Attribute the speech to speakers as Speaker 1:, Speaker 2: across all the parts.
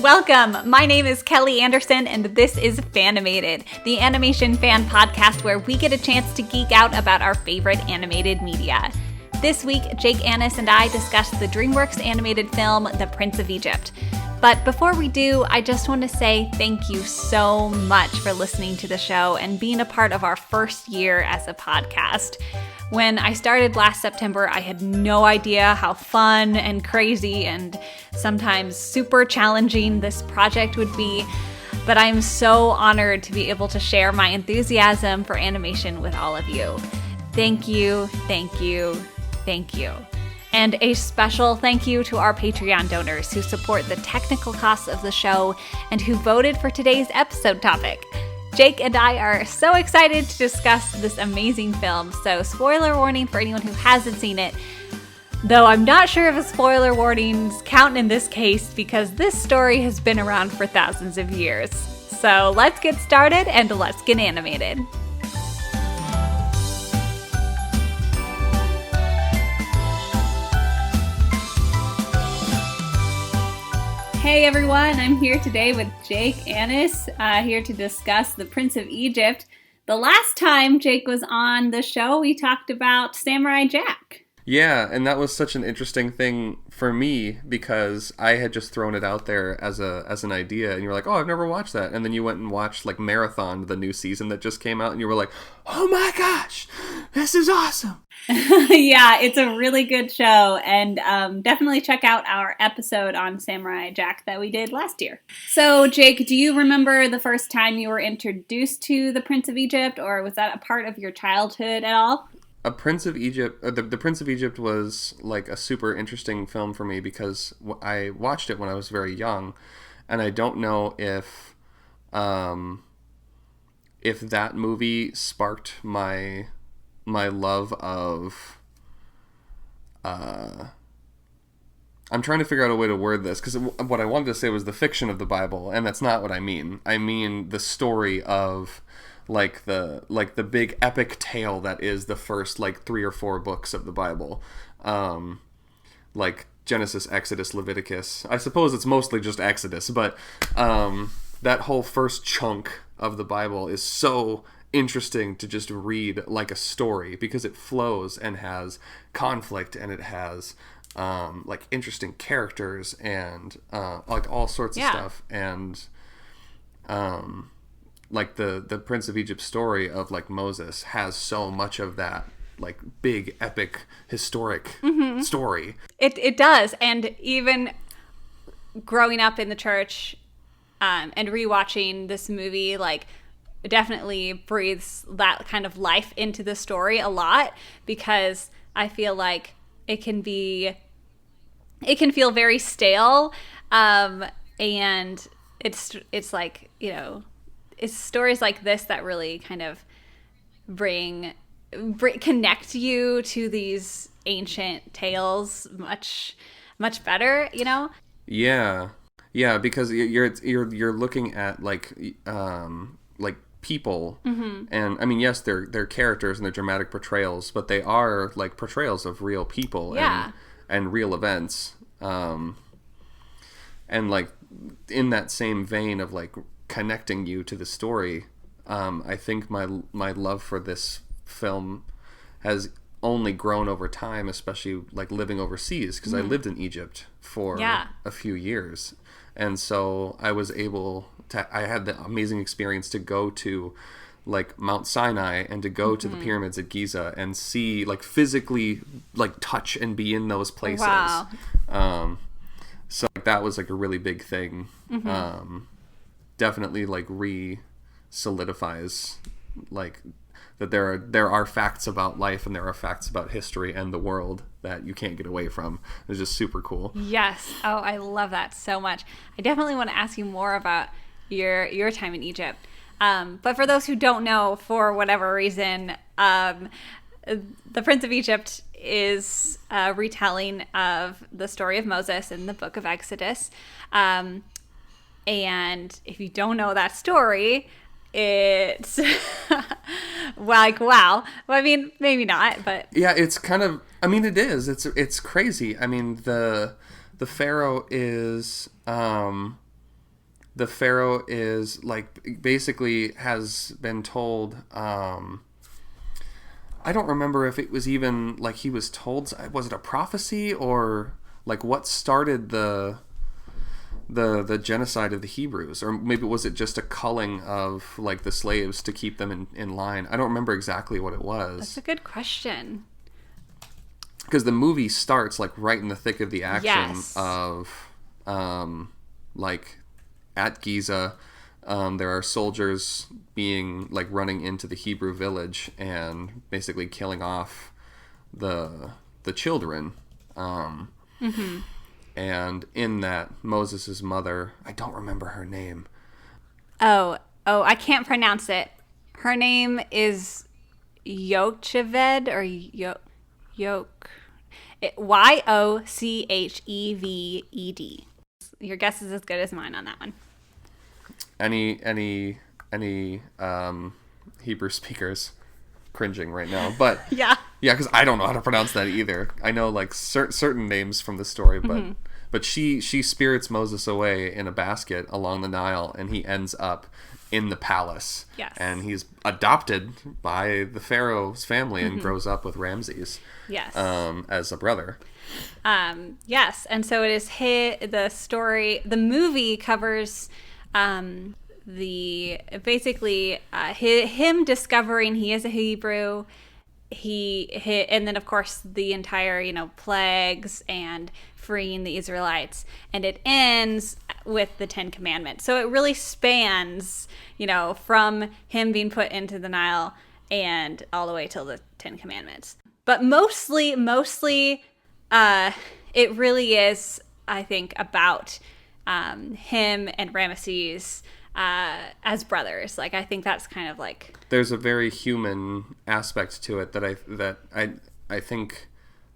Speaker 1: Welcome! My name is Kelly Anderson, and this is Fanimated, the animation fan podcast where we get a chance to geek out about our favorite animated media. This week, Jake Annis and I discuss the Dreamworks animated film, The Prince of Egypt. But before we do, I just want to say thank you so much for listening to the show and being a part of our first year as a podcast. When I started last September, I had no idea how fun and crazy and sometimes super challenging this project would be, but I'm so honored to be able to share my enthusiasm for animation with all of you. Thank you, thank you, thank you. And a special thank you to our Patreon donors who support the technical costs of the show and who voted for today's episode topic. Jake and I are so excited to discuss this amazing film, so spoiler warning for anyone who hasn't seen it, though I'm not sure if a spoiler warnings count in this case because this story has been around for thousands of years. So let's get started and let's get animated. Hey everyone, I'm here today with Jake Annis, here to discuss The Prince of Egypt. The last time Jake was on the show, we talked about Samurai Jack.
Speaker 2: Yeah, and that was such an interesting thing for me because I had just thrown it out there as an idea, and you were like, "Oh, I've never watched that." And then you went and watched like Marathon, the new season that just came out, and you were like, "Oh my gosh, this is awesome."
Speaker 1: Yeah, it's a really good show, and definitely check out our episode on Samurai Jack that we did last year. So, Jake, do you remember the first time you were introduced to The Prince of Egypt, or was that a part of your childhood at all?
Speaker 2: The Prince of Egypt was like a super interesting film for me because I watched it when I was very young, and I don't know if that movie sparked my love of I'm trying to figure out a way to word this because what I wanted to say was the fiction of the Bible, and that's not what I mean. I mean the story of like the big epic tale that is the first like 3 or 4 books of the Bible, like Genesis, Exodus, Leviticus. I suppose it's mostly just Exodus, but that whole first chunk of the Bible is so interesting to just read like a story because it flows and has conflict and it has like interesting characters and like all sorts of stuff, and like the Prince of Egypt story of like Moses has so much of that like big epic historic story.
Speaker 1: It does, and even growing up in the church and rewatching this movie, like definitely breathes that kind of life into the story a lot because I feel like it can feel very stale, and it's like, you know, it's stories like this that really kind of connect you to these ancient tales much better, you know?
Speaker 2: Yeah, because you're looking at like people, and I mean, yes, they're characters and they're dramatic portrayals, but they are like portrayals of real people and real events, and like in that same vein of like connecting you to the story, I think my love for this film has only grown over time, especially like living overseas because I lived in Egypt for a few years, and so I had the amazing experience to go to like Mount Sinai and to go to the pyramids at Giza and see, like physically like touch and be in those places.
Speaker 1: Wow.
Speaker 2: So like, that was like a really big thing. Definitely like solidifies like that there are facts about life and there are facts about history and the world that you can't get away from. It's just super cool.
Speaker 1: Yes. Oh, I love that so much. I definitely want to ask you more about your time in Egypt. But for those who don't know, for whatever reason, The Prince of Egypt is a retelling of the story of Moses in the book of Exodus. And if you don't know that story, it's like, wow. Well, I mean, maybe not, but
Speaker 2: yeah, it's kind of, I mean, it is. It's crazy. I mean, the Pharaoh is the Pharaoh is like basically has been told. I don't remember if it was even like he was told. Was it a prophecy or like what started the genocide of the Hebrews, or maybe was it just a culling of like the slaves to keep them in line? I don't remember exactly what it was.
Speaker 1: That's a good question.
Speaker 2: Because the movie starts like right in the thick of the action
Speaker 1: Yes.
Speaker 2: of like at Giza, there are soldiers being like running into the Hebrew village and basically killing off the children. And in that, Moses' mother, I don't remember her name.
Speaker 1: Oh, I can't pronounce it. Her name is Yocheved or Yoke. Yocheved. Your guess is as good as mine on that one.
Speaker 2: Any Hebrew speakers cringing right now, but
Speaker 1: Yeah,
Speaker 2: because I don't know how to pronounce that either. I know like certain names from the story, but she spirits Moses away in a basket along the Nile, and he ends up in the palace.
Speaker 1: Yes.
Speaker 2: And he's adopted by the Pharaoh's family and grows up with Ramses.
Speaker 1: Yes.
Speaker 2: As a brother.
Speaker 1: Yes, and so it is the story. The movie covers him discovering he is a Hebrew. And then of course the entire plagues and freeing the Israelites, and it ends with the 10 Commandments. So it really spans from him being put into the Nile and all the way till the 10 Commandments. But mostly it really is, I think, about him and Ramesses as brothers. Like, I think that's kind of like...
Speaker 2: There's a very human aspect to it that I think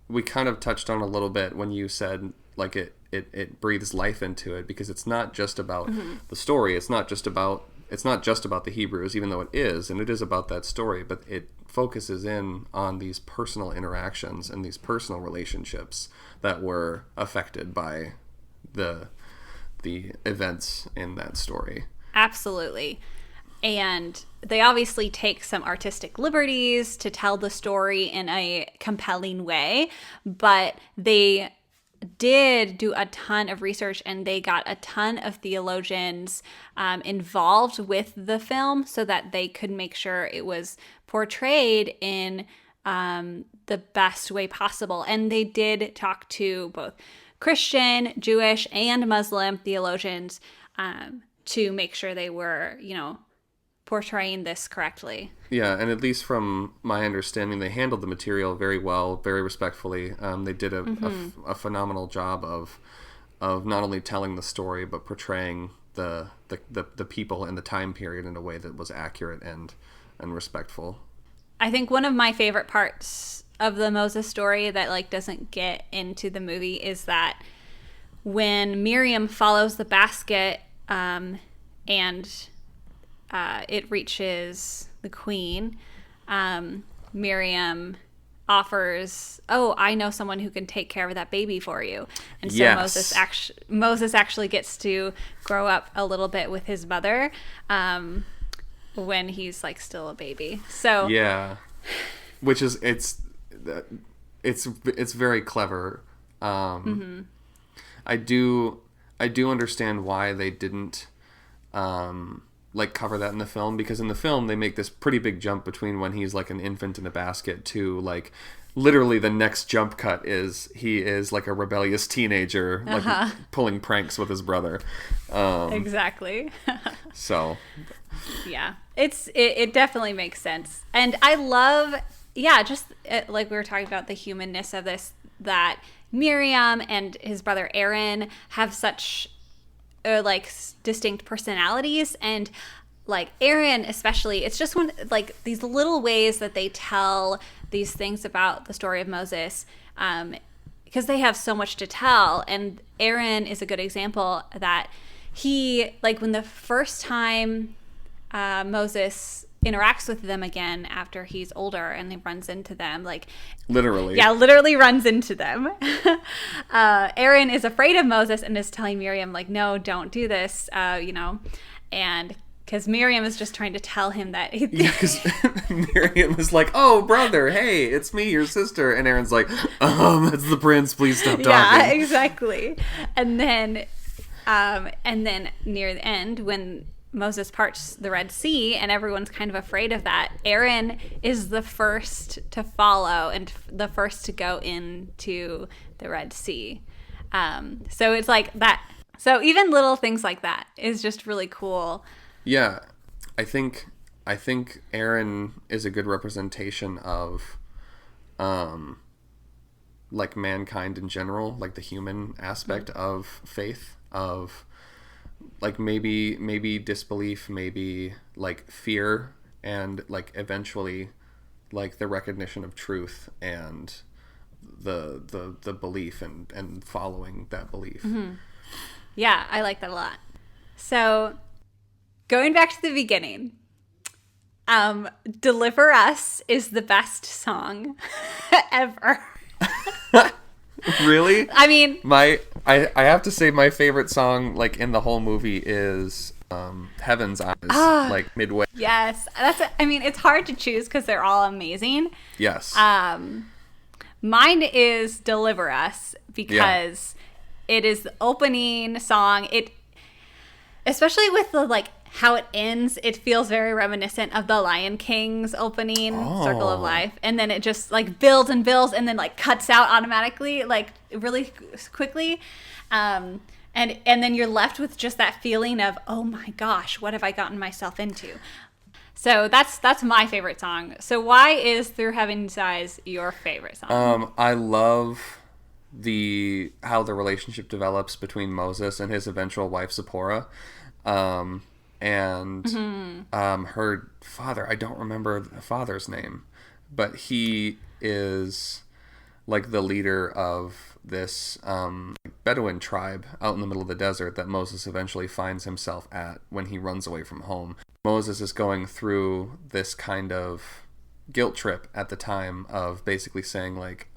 Speaker 2: we kind of touched on a little bit when you said, like, it breathes life into it, because it's not just about the story. It's not just about the Hebrews, even though it is, and it is about that story, but it focuses in on these personal interactions and these personal relationships that were affected by the events in that story.
Speaker 1: Absolutely. And they obviously take some artistic liberties to tell the story in a compelling way, but they did do a ton of research, and they got a ton of theologians involved with the film so that they could make sure it was portrayed in the best way possible. And they did talk to both Christian, Jewish, and Muslim theologians to make sure they were, portraying this correctly.
Speaker 2: Yeah, and at least from my understanding, they handled the material very well, very respectfully. They did a phenomenal job of not only telling the story, but portraying the people and the time period in a way that was accurate and respectful.
Speaker 1: I think one of my favorite parts of the Moses story that doesn't get into the movie is that when Miriam follows the basket and it reaches the queen, Miriam offers, I know someone who can take care of that baby for you. And so
Speaker 2: yes.
Speaker 1: Moses actually gets to grow up a little bit with his mother when he's still a baby. So
Speaker 2: yeah, which is it's very clever. I do understand why they didn't cover that in the film, because in the film they make this pretty big jump between when he's an infant in a basket to literally the next jump cut is he is a rebellious teenager pulling pranks with his brother.
Speaker 1: Exactly.
Speaker 2: So
Speaker 1: yeah, it definitely makes sense. And I love just like we were talking about the humanness of this, that Miriam and his brother Aaron have such distinct personalities, and Aaron especially, it's just one these little ways that they tell these things about the story of Moses, because they have so much to tell. And Aaron is a good example that he when the first time Moses interacts with them again after he's older and he runs into them, like
Speaker 2: literally
Speaker 1: runs into them. Aaron is afraid of Moses and is telling Miriam, like, no, don't do this, and because Miriam is just trying to tell him that
Speaker 2: because Miriam is like, oh brother, hey, it's me, your sister, and Aaron's like, it's the prince, please stop talking.
Speaker 1: Yeah, exactly. And then near the end, when Moses parts the Red Sea and everyone's kind of afraid of that, Aaron is the first to follow and the first to go into the Red Sea. So it's like that. So even little things like that is just really cool.
Speaker 2: Yeah, I think Aaron is a good representation of like mankind in general, like the human aspect of faith, of like maybe disbelief, maybe like fear, and like eventually like the recognition of truth and the belief and following that belief.
Speaker 1: Mm-hmm. Yeah, I like that a lot. So going back to the beginning, Deliver Us is the best song ever.
Speaker 2: Really?
Speaker 1: I mean,
Speaker 2: I have to say my favorite song like in the whole movie is Heaven's Eyes, like midway.
Speaker 1: Yes. It's hard to choose because they're all amazing.
Speaker 2: Yes.
Speaker 1: Mine is Deliver Us because it is the opening song. It, especially with the like how it ends, it feels very reminiscent of the Lion King's opening, Circle of Life, and then it just like builds and builds and then like cuts out automatically, like really quickly, and then you're left with just that feeling of, oh my gosh, what have I gotten myself into? So that's my favorite song. So why is Through Heaven's Eyes your favorite song?
Speaker 2: I love how the relationship develops between Moses and his eventual wife Zipporah. And her father, I don't remember the father's name, but he is like the leader of this Bedouin tribe out in the middle of the desert that Moses eventually finds himself at when he runs away from home. Moses is going through this kind of guilt trip at the time of basically saying like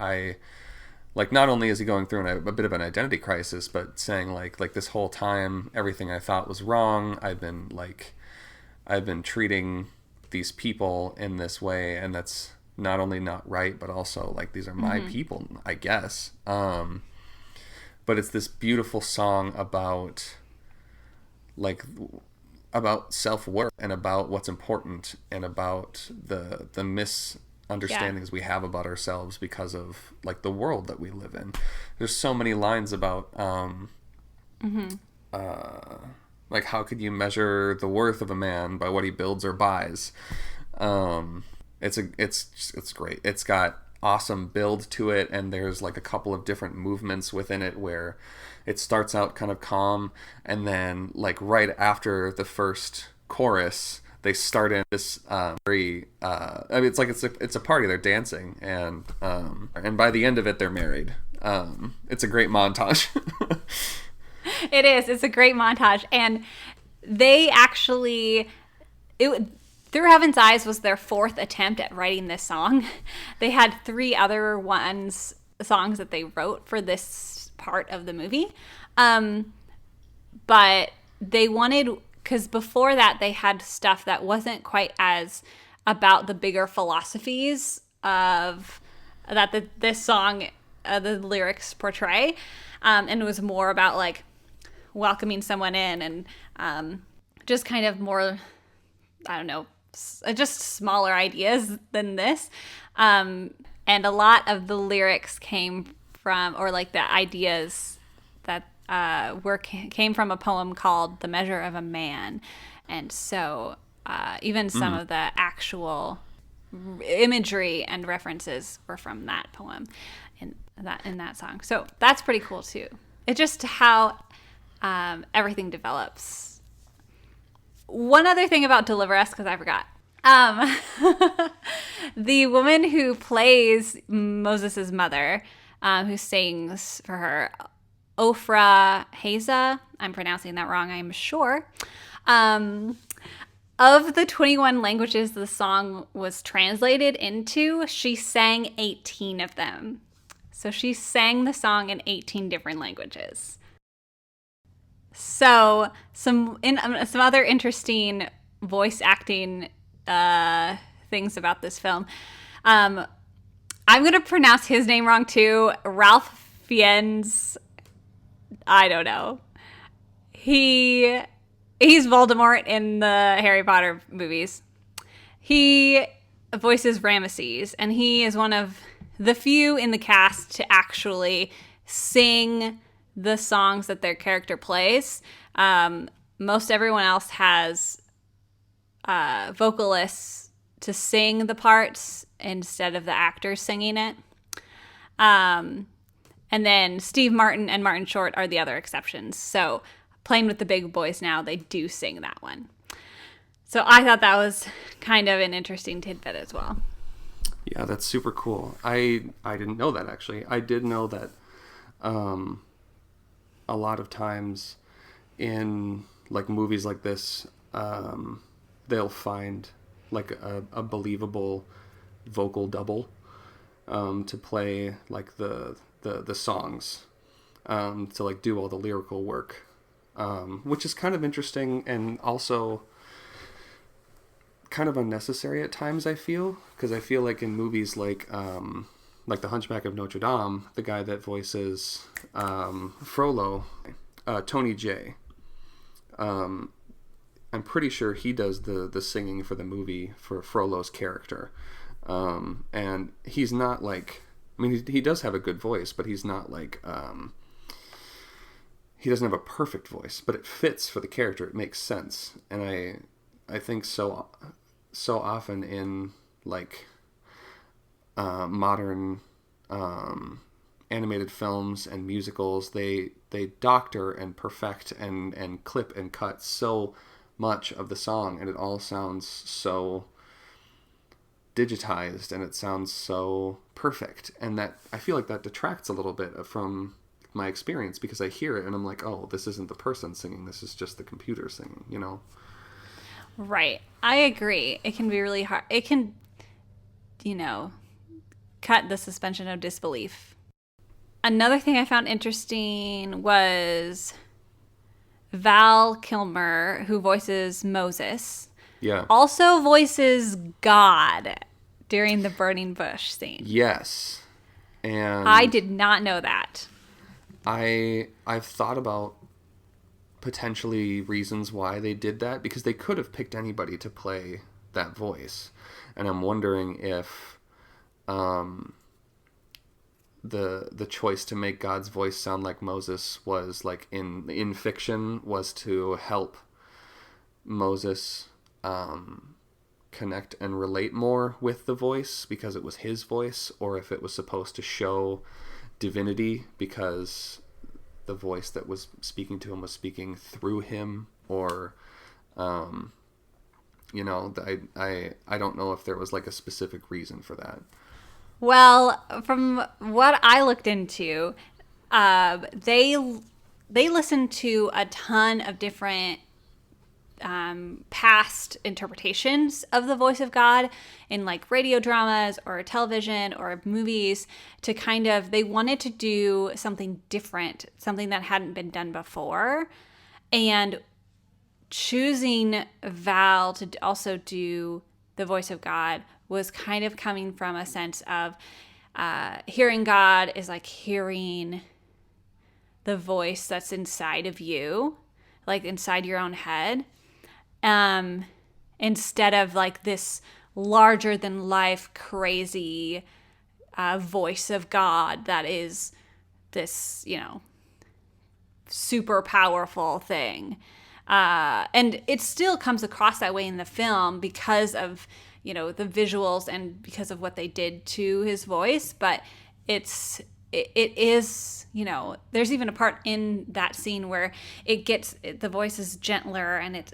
Speaker 2: not only is he going through a bit of an identity crisis, but saying like this whole time everything I thought was wrong. I've been treating these people in this way, and that's not only not right, but also like these are my people, I guess. But it's this beautiful song about self-worth and about what's important and about the misunderstandings we have about ourselves because of like the world that we live in. There's so many lines about like how could you measure the worth of a man by what he builds or buys. It's great. It's got awesome build to it, and there's like a couple of different movements within it where it starts out kind of calm, and then like right after the first chorus they start in this very it's like it's a party, they're dancing, and by the end of it they're married. It's a great montage.
Speaker 1: It's a great montage, and they actually Through Heaven's Eyes was their fourth attempt at writing this song. They had 3 other songs that they wrote for this part of the movie. But they wanted, because before that they had stuff that wasn't quite as about the bigger philosophies of that this song, the lyrics portray. And it was more about like welcoming someone in and just kind of more, I don't know, just smaller ideas than this. And a lot of the lyrics came from, or like the ideas that came from a poem called The Measure of a Man. And so even some of the actual imagery and references were from that poem in that song. So that's pretty cool too. It's just how everything develops. One other thing about Deliver Us, because I forgot. The woman who plays Moses' mother, who sings for her, Ofra Haza, I'm pronouncing that wrong, I'm sure. Of the 21 languages the song was translated into, she sang 18 of them. So she sang the song in 18 different languages. So some other interesting voice acting things about this film. I'm going to pronounce his name wrong too. Ralph Fiennes. I don't know. He's Voldemort in the Harry Potter movies. He voices Ramesses, and he is one of the few in the cast to actually sing the songs that their character plays. Most everyone else has vocalists to sing the parts instead of the actors singing it. And then Steve Martin and Martin Short are the other exceptions. So Playing with the Big Boys Now, they do sing that one. So I thought that was kind of an interesting tidbit as well.
Speaker 2: Yeah, that's super cool. I didn't know that, actually. I did know that a lot of times in like movies like this, they'll find like a believable vocal double to play like the songs, to like do all the lyrical work, which is kind of interesting and also kind of unnecessary at times, I feel, because I feel like in movies like The Hunchback of Notre Dame, the guy that voices Frollo, Tony Jay, I'm pretty sure he does the singing for the movie for Frollo's character, and he's not like, I mean, he does have a good voice, but he's not like, he doesn't have a perfect voice, but it fits for the character. It makes sense, and I think so often in like modern animated films and musicals, they doctor and perfect and clip and cut so much of the song, and it all sounds so digitized and it sounds so perfect, and that I feel like that detracts a little bit from my experience, because I hear it and I'm like, oh, this isn't the person singing, this is just the computer singing, you know?
Speaker 1: Right. I agree. It can be really hard. It can, cut the suspension of disbelief. Another thing I found interesting was Val Kilmer, who voices Moses, also voices God during the burning bush scene.
Speaker 2: Yes. And
Speaker 1: I did not know that.
Speaker 2: I've thought about potentially reasons why they did that, because they could have picked anybody to play that voice, and I'm wondering if the choice to make God's voice sound like Moses was like in fiction was to help Moses connect and relate more with the voice because it was his voice, or if it was supposed to show divinity because the voice that was speaking to him was speaking through him, or I don't know if there was like a specific reason for that.
Speaker 1: Well, from what I looked into, they listened to a ton of different past interpretations of the voice of God in like radio dramas or television or movies, to kind of, they wanted to do something different, something that hadn't been done before. And choosing Val to also do the voice of God was kind of coming from a sense of hearing God is like hearing the voice that's inside of you, like inside your own head, instead of like this larger than life crazy voice of God that is this, super powerful thing. And it still comes across that way in the film because of, the visuals and because of what they did to his voice. But it is, there's even a part in that scene where the voice is gentler and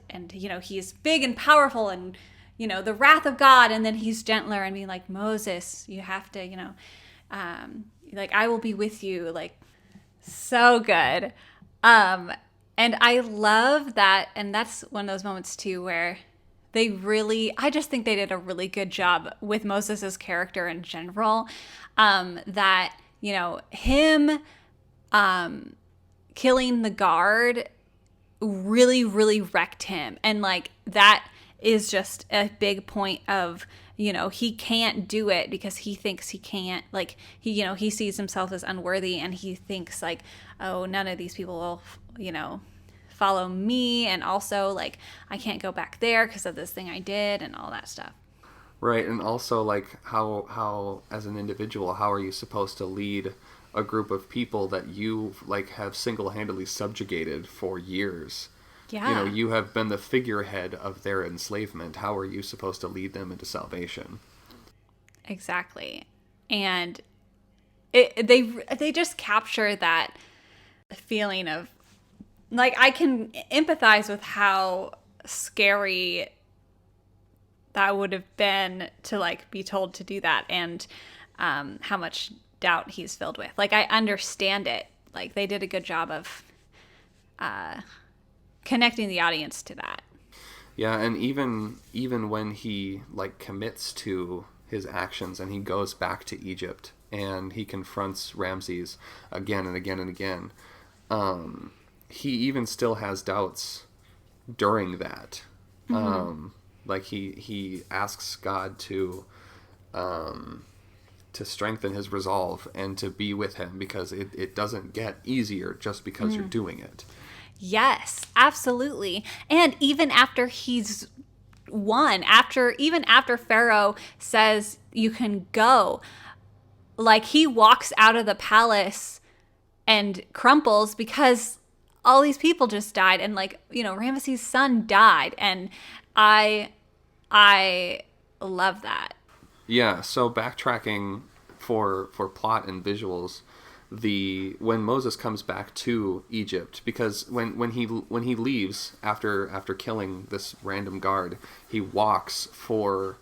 Speaker 1: he's big and powerful and, the wrath of God. And then he's gentler and being like, Moses, you have to, like, I will be with you. Like, so good. And I love that. And that's one of those moments too, where I just think they did a really good job with Moses' character in general. That, him killing the guard really, really wrecked him. And like, that is just a big point of, he can't do it because he thinks he can't, like, he sees himself as unworthy, and he thinks like, oh, none of these people will, follow me, and also like I can't go back there because of this thing I did and all that stuff.
Speaker 2: Right, and also like how as an individual, how are you supposed to lead a group of people that you like have single-handedly subjugated for years?
Speaker 1: Yeah.
Speaker 2: You have been the figurehead of their enslavement. How are you supposed to lead them into salvation?
Speaker 1: Exactly. And they just capture that feeling of, like, I can empathize with how scary that would have been to, like, be told to do that, and how much doubt he's filled with. Like, I understand it. Like, they did a good job of connecting the audience to that.
Speaker 2: Yeah, and even when he, like, commits to his actions and he goes back to Egypt and he confronts Ramses again and again and again, he even still has doubts during that. Mm-hmm. Like he asks God to strengthen his resolve and to be with him, because it doesn't get easier just because you're doing it.
Speaker 1: Yes, absolutely. And even after he's won, even after Pharaoh says you can go, like, he walks out of the palace and crumples because all these people just died, and like, Ramesses' son died, and I love that.
Speaker 2: Yeah, so backtracking for plot and visuals, when Moses comes back to Egypt, because when he leaves after killing this random guard, he walks for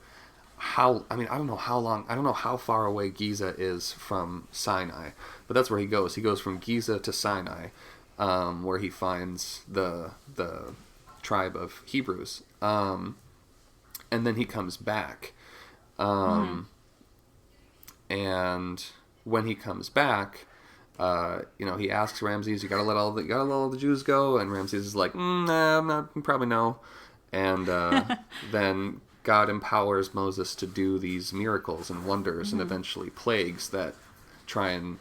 Speaker 2: I don't know how long, I don't know how far away Giza is from Sinai, but that's where he goes. He goes from Giza to Sinai, where he finds the tribe of Hebrews, and then he comes back, and when he comes back, he asks Ramses, "You gotta let all the Jews go?" And Ramses is like, "Nah, probably no." And then God empowers Moses to do these miracles and wonders and eventually plagues that try and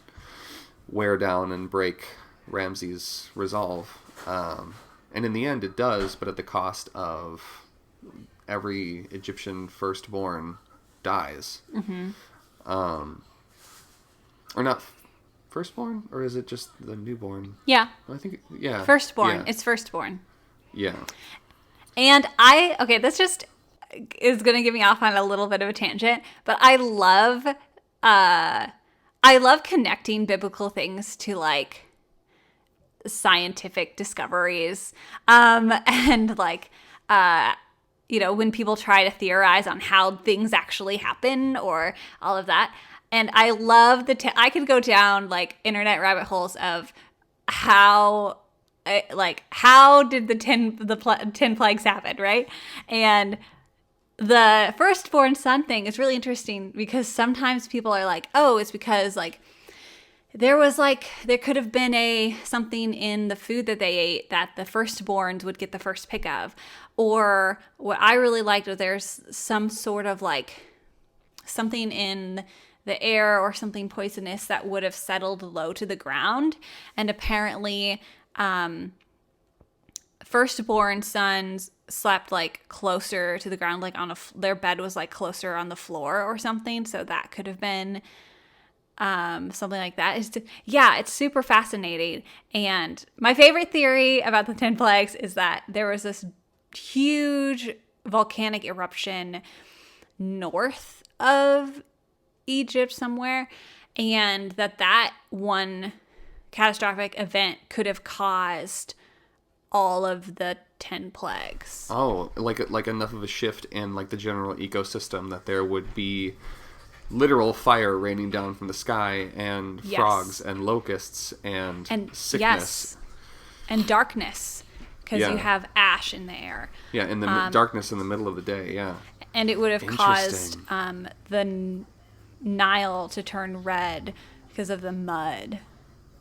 Speaker 2: wear down and break Ramses' resolve. And in the end it does, but at the cost of every Egyptian firstborn dies. Or not firstborn, or is it just the newborn?
Speaker 1: Yeah.
Speaker 2: I think, yeah.
Speaker 1: Firstborn.
Speaker 2: Yeah.
Speaker 1: It's firstborn.
Speaker 2: Yeah.
Speaker 1: And this just is going to get me off on a little bit of a tangent, but I love connecting biblical things to, like, scientific discoveries, and like, when people try to theorize on how things actually happen or all of that. And I love I could go down, like, internet rabbit holes of how did the 10 plagues happen, right? And the firstborn son thing is really interesting, because sometimes people are like, oh, it's because, like, there could have been something in the food that they ate that the firstborns would get the first pick of. Or what I really liked was there's some sort of, like, something in the air or something poisonous that would have settled low to the ground. And apparently, firstborn sons slept, like, closer to the ground, like their bed was, like, closer on the floor or something. So that could have been something like that. It's super fascinating. And my favorite theory about the 10 plagues is that there was this huge volcanic eruption north of Egypt somewhere, and that one catastrophic event could have caused all of the 10 plagues.
Speaker 2: Oh, like enough of a shift in, like, the general ecosystem that there would be literal fire raining down from the sky, and frogs and locusts and sickness.
Speaker 1: Yes. And darkness. because you have ash in the air.
Speaker 2: Yeah, in the darkness in the middle of the day, yeah.
Speaker 1: And it would have caused the Nile to turn red because of the mud.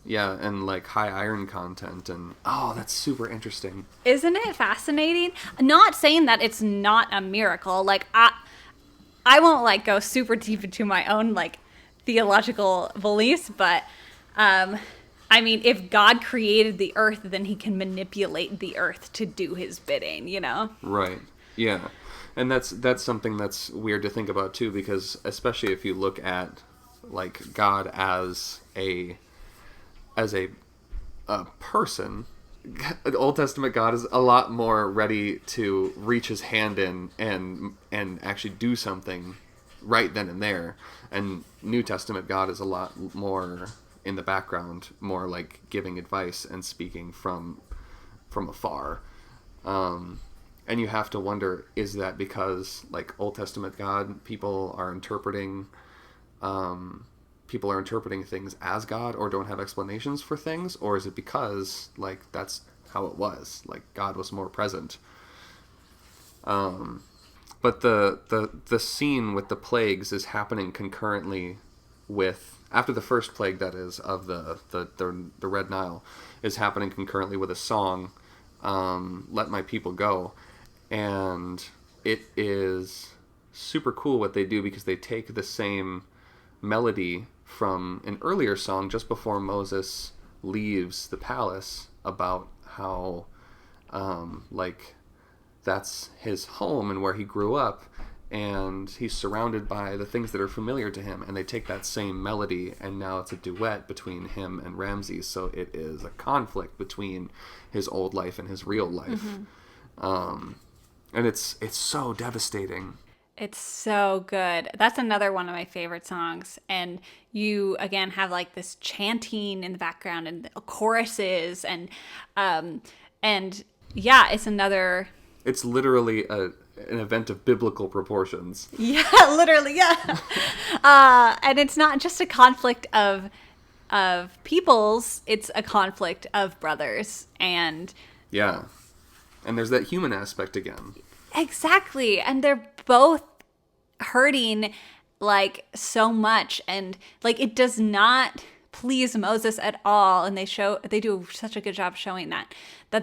Speaker 2: Yeah, and like high iron content, and that's super interesting.
Speaker 1: Isn't it fascinating? Not saying that it's not a miracle. Like I won't like go super deep into my own like theological beliefs, but I mean, if God created the earth, then he can manipulate the earth to do his bidding, you know?
Speaker 2: Right. Yeah. And that's something that's weird to think about too, because especially if you look at like God as a person, an Old Testament God is a lot more ready to reach his hand in and actually do something right then and there. And New Testament God is a lot more in the background, more like giving advice and speaking from afar. And you have to wonder, is that because like Old Testament God, people are interpreting things as God or don't have explanations for things, or is it because like that's how it was, like God was more present? But the scene with the plagues is happening concurrently with, after the first plague, that is, of the Red Nile, is happening concurrently with a song, Let My People Go. And it is super cool what they do, because they take the same melody from an earlier song just before Moses leaves the palace, about how like that's his home and where he grew up, and he's surrounded by the things that are familiar to him, and they take that same melody, and now it's a duet between him and Ramses. So it is a conflict between his old life and his real life. And it's so devastating.
Speaker 1: It's so good. That's another one of my favorite songs. And you, again, have like this chanting in the background and choruses, and yeah, it's another...
Speaker 2: It's literally an event of biblical proportions.
Speaker 1: Yeah, literally, yeah. And it's not just a conflict of peoples, it's a conflict of brothers. And
Speaker 2: yeah. And there's that human aspect again.
Speaker 1: Exactly. And they're both hurting like so much, and like it does not please Moses at all, and they do such a good job showing that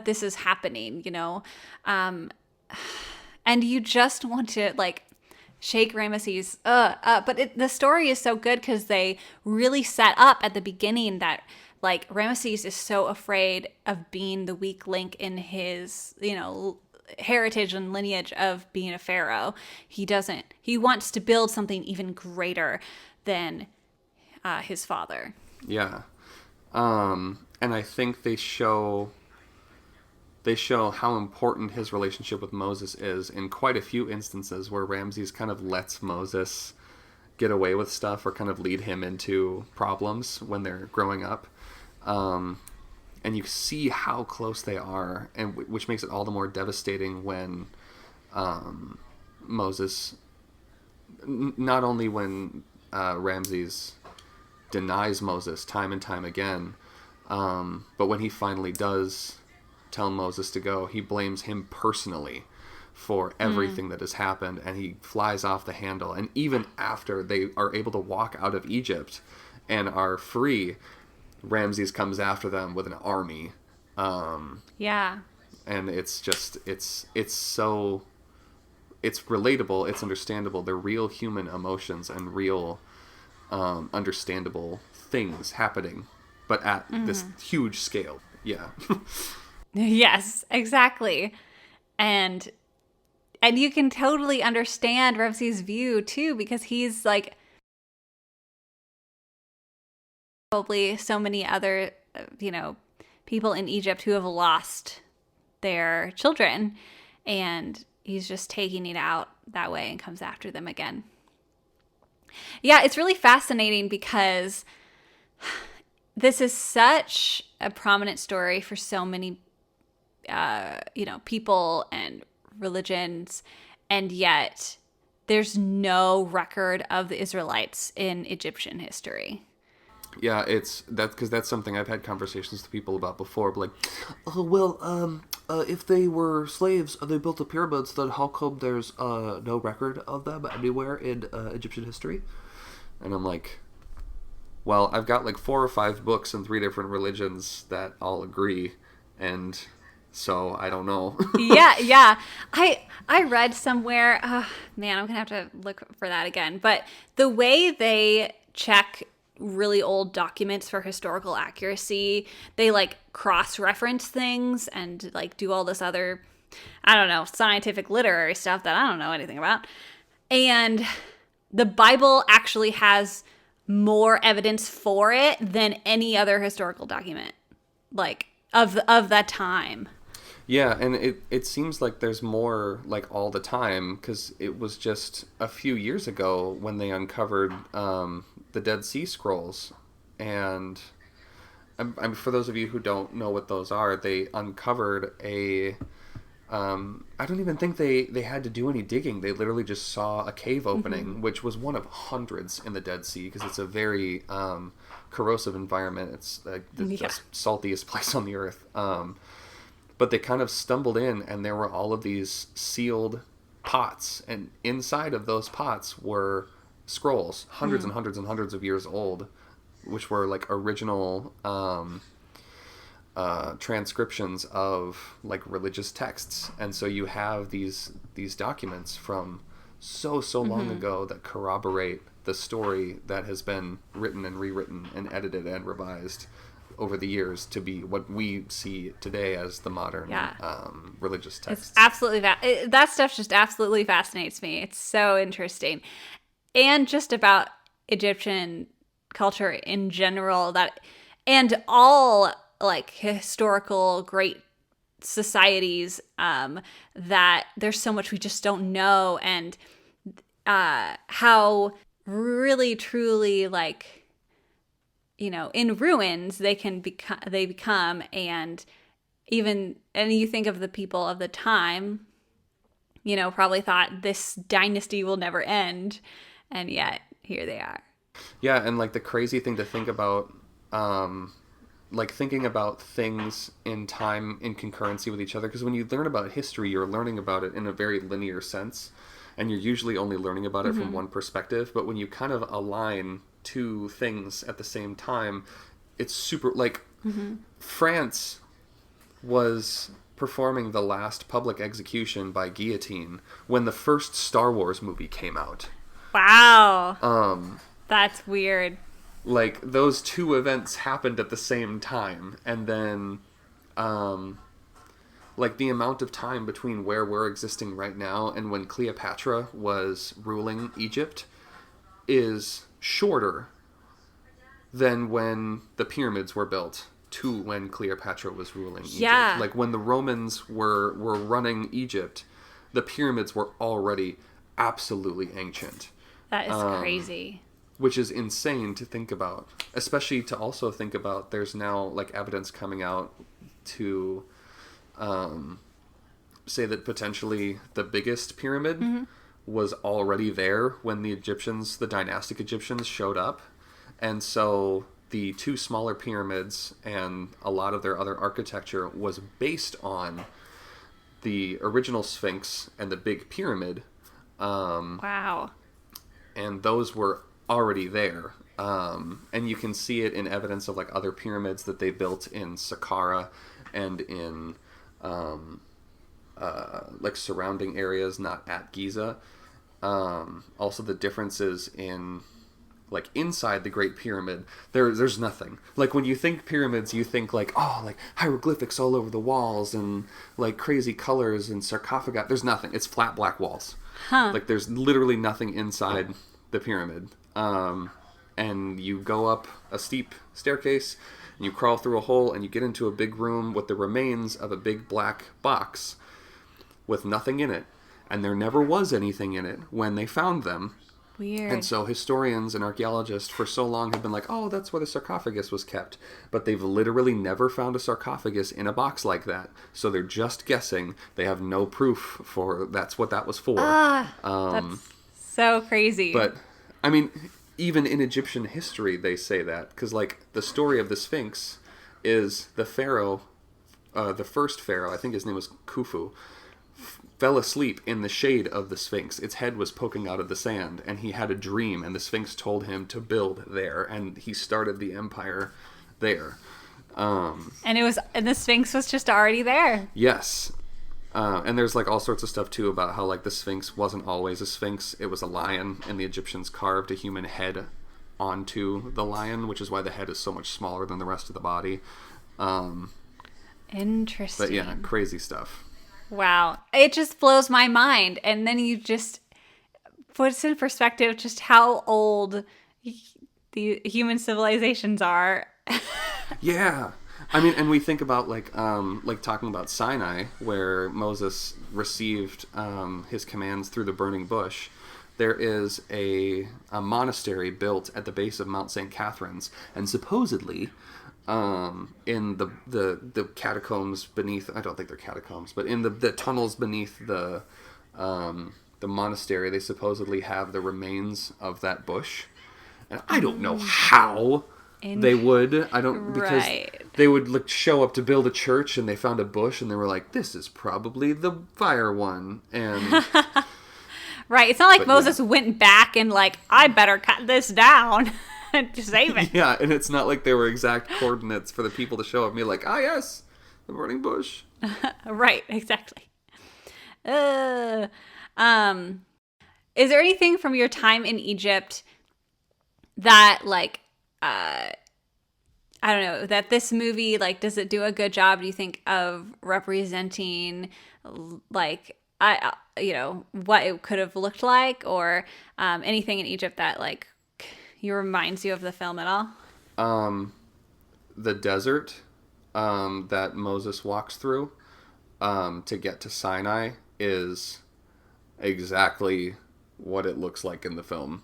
Speaker 1: this is happening, you know. And you just want to like shake Ramesses up, but the story is so good because they really set up at the beginning that like Ramesses is so afraid of being the weak link in his, you know, heritage and lineage of being a pharaoh. He wants to build something even greater than his father.
Speaker 2: Yeah. And I think they show how important his relationship with Moses is in quite a few instances, where Ramses kind of lets Moses get away with stuff or kind of lead him into problems when they're growing up. And you see how close they are, and which makes it all the more devastating when Moses, not only when Ramses denies Moses time and time again, but when he finally does tell Moses to go, he blames him personally for everything that has happened, and he flies off the handle. And even after they are able to walk out of Egypt and are free, Ramses comes after them with an army.
Speaker 1: Yeah.
Speaker 2: And it's just, it's relatable, it's understandable. They're real human emotions and real understandable things happening, but at this huge scale. Yeah.
Speaker 1: Yes, exactly. And you can totally understand Ramses' view too, because he's like probably so many other, you know, people in Egypt who have lost their children, and he's just taking it out that way and comes after them again. Yeah, it's really fascinating because this is such a prominent story for so many you know, people and religions, and yet there's no record of the Israelites in Egyptian history.
Speaker 2: Yeah, because that's something I've had conversations with people about before. But like, oh well, if they were slaves and they built the pyramids, then how come there's no record of them anywhere in Egyptian history? And I'm like, well, I've got like 4 or 5 books in 3 different religions that all agree, and so I don't know.
Speaker 1: Yeah. I read somewhere. Man, I'm gonna have to look for that again. But the way they check really old documents for historical accuracy, they like cross-reference things and like do all this other, I don't know, scientific literary stuff that I don't know anything about. And the Bible actually has more evidence for it than any other historical document, like of that time.
Speaker 2: Yeah, and it seems like there's more like all the time, because it was just a few years ago when they uncovered the Dead Sea Scrolls. And for those of you who don't know what those are, they uncovered I don't even think they had to do any digging. They literally just saw a cave opening, which was one of hundreds in the Dead Sea, because it's a very corrosive environment. It's the saltiest place on the earth. But they kind of stumbled in, and there were all of these sealed pots, and inside of those pots were scrolls, hundreds and hundreds and hundreds of years old, which were like original transcriptions of like religious texts. And so you have these documents from so long ago that corroborate the story that has been written and rewritten and edited and revised over the years to be what we see today as the modern religious texts.
Speaker 1: It's absolutely that stuff just absolutely fascinates me. It's so interesting. And just about Egyptian culture in general, that and all like historical great societies, that there's so much we just don't know, and how really truly like, you know, in ruins they become, and you think of the people of the time, you know, probably thought this dynasty will never end, and yet here they are.
Speaker 2: Yeah, and like the crazy thing to think about, like thinking about things in time in concurrency with each other, because when you learn about history, you're learning about it in a very linear sense, and you're usually only learning about it from one perspective. But when you kind of align 2 things at the same time, it's super like France was performing the last public execution by guillotine when the first Star Wars movie came out.
Speaker 1: Wow. That's weird.
Speaker 2: Like those 2 events happened at the same time, and then like the amount of time between where we're existing right now and when Cleopatra was ruling Egypt is shorter than when the pyramids were built to when Cleopatra was ruling Egypt.
Speaker 1: Yeah.
Speaker 2: Like when the Romans were running Egypt, the pyramids were already absolutely ancient.
Speaker 1: That is crazy.
Speaker 2: Which is insane to think about. Especially to also think about there's now like evidence coming out to say that potentially the biggest pyramid was already there when the dynastic Egyptians showed up. And so the 2 smaller pyramids and a lot of their other architecture was based on the original Sphinx and the big pyramid.
Speaker 1: Wow.
Speaker 2: And those were already there. And you can see it in evidence of like other pyramids that they built in Saqqara and in like surrounding areas, not at Giza. Also the differences in like inside the Great Pyramid, there's nothing. Like when you think pyramids, you think like, oh, like hieroglyphics all over the walls and like crazy colors and sarcophagi. There's nothing. It's flat black walls. Like there's literally nothing inside the pyramid. And you go up a steep staircase and you crawl through a hole and you get into a big room with the remains of a big black box with nothing in it. And there never was anything in it when they found them.
Speaker 1: Weird.
Speaker 2: And so historians and archaeologists for so long have been like, oh, that's where the sarcophagus was kept. But they've literally never found a sarcophagus in a box like that. So they're just guessing. They have no proof for that's what that was for.
Speaker 1: That's so crazy.
Speaker 2: But, I mean, even in Egyptian history, they say that. Because, like, the story of the Sphinx is the pharaoh, the first pharaoh, I think his name was Khufu, fell asleep in the shade of the Sphinx. Its head was poking out of the sand, and he had a dream, and the Sphinx told him to build there, and he started the empire there.
Speaker 1: And the Sphinx was just already there.
Speaker 2: Yes. And there's like all sorts of stuff too about how like the Sphinx wasn't always a Sphinx. It was a lion, and the Egyptians carved a human head onto the lion, which is why the head is so much smaller than the rest of the body.
Speaker 1: Interesting.
Speaker 2: But yeah, crazy stuff.
Speaker 1: Wow. It just blows my mind. And then you just puts in perspective just how old the human civilizations are.
Speaker 2: Yeah. I mean, and we think about like talking about Sinai, where Moses received his commands through the burning bush. There is a monastery built at the base of Mount St. Catherine's, and supposedly in the catacombs beneath, I don't think they're catacombs, but in the tunnels beneath the monastery, they supposedly have the remains of that bush. And I don't know how they would. Because they would like show up to build a church, and they found a bush, and they were like, this is probably the fire one. And
Speaker 1: right. It's not like Moses went back and like, I better cut this down to save it.
Speaker 2: Yeah, and it's not like there were exact coordinates for the people to show up and be like, yes, the burning bush.
Speaker 1: Right, exactly. Is there anything from your time in Egypt that like I don't know, that this movie, like, does it do a good job, do you think, of representing like what it could have looked like, or anything in Egypt that like reminds you of the film at all?
Speaker 2: The desert that Moses walks through to get to Sinai is exactly what it looks like in the film.